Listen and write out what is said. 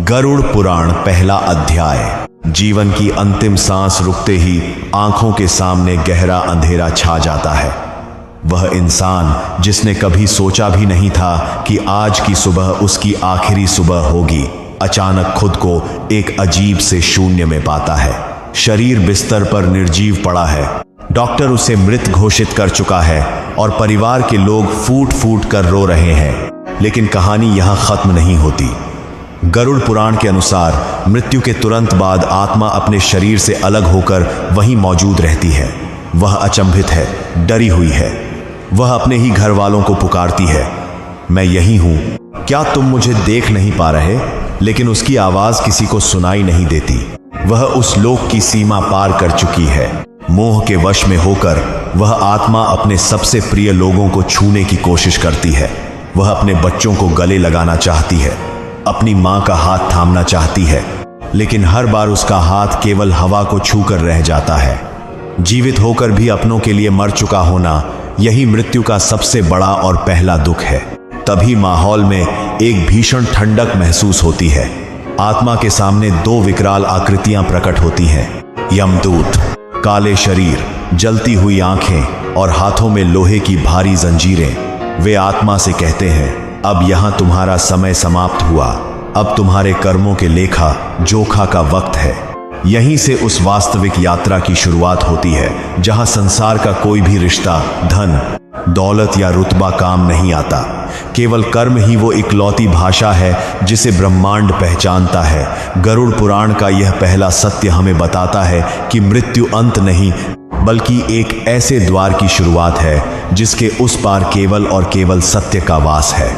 गरुड़ पुराण पहला अध्याय। जीवन की अंतिम सांस रुकते ही आंखों के सामने गहरा अंधेरा छा जाता है। वह इंसान जिसने कभी सोचा भी नहीं था कि आज की सुबह उसकी आखिरी सुबह होगी, अचानक खुद को एक अजीब से शून्य में पाता है। शरीर बिस्तर पर निर्जीव पड़ा है। डॉक्टर उसे मृत घोषित कर चुका है और परिवार के लोग फूट फूट कर रो रहे हैं। लेकिन कहानी यहाँ खत्म नहीं होती। गरुड़ पुराण के अनुसार मृत्यु के तुरंत बाद आत्मा अपने शरीर से अलग होकर वहीं मौजूद रहती है। वह अचंभित है, डरी हुई है। वह अपने ही घर वालों को पुकारती है, मैं यही हूं, क्या तुम मुझे देख नहीं पा रहे? लेकिन उसकी आवाज किसी को सुनाई नहीं देती। वह उस लोक की सीमा पार कर चुकी है। मोह के वश में होकर वह आत्मा अपने सबसे प्रिय लोगों को छूने की कोशिश करती है। वह अपने बच्चों को गले लगाना चाहती है, अपनी मां का हाथ थामना चाहती है, लेकिन हर बार उसका हाथ केवल हवा को छूकर रह जाता है। जीवित होकर भी अपनों के लिए मर चुका होना, यही मृत्यु का सबसे बड़ा और पहला दुख है। तभी माहौल में एक भीषण ठंडक महसूस होती है। आत्मा के सामने दो विकराल आकृतियां प्रकट होती हैं। यमदूत, काले शरीर, जलती हुई आंखें और हाथों में लोहे की भारी जंजीरें। वे आत्मा से कहते हैं, अब यहां तुम्हारा समय समाप्त हुआ। अब तुम्हारे कर्मों के लेखा जोखा का वक्त है। यहीं से उस वास्तविक यात्रा की शुरुआत होती है जहां संसार का कोई भी रिश्ता, धन, दौलत या रुतबा काम नहीं आता। केवल कर्म ही वो इकलौती भाषा है जिसे ब्रह्मांड पहचानता है। गरुड़ पुराण का यह पहला सत्य हमें बताता है कि मृत्यु अंत नहीं, बल्कि एक ऐसे द्वार की शुरुआत है जिसके उस पार केवल और केवल सत्य का वास है।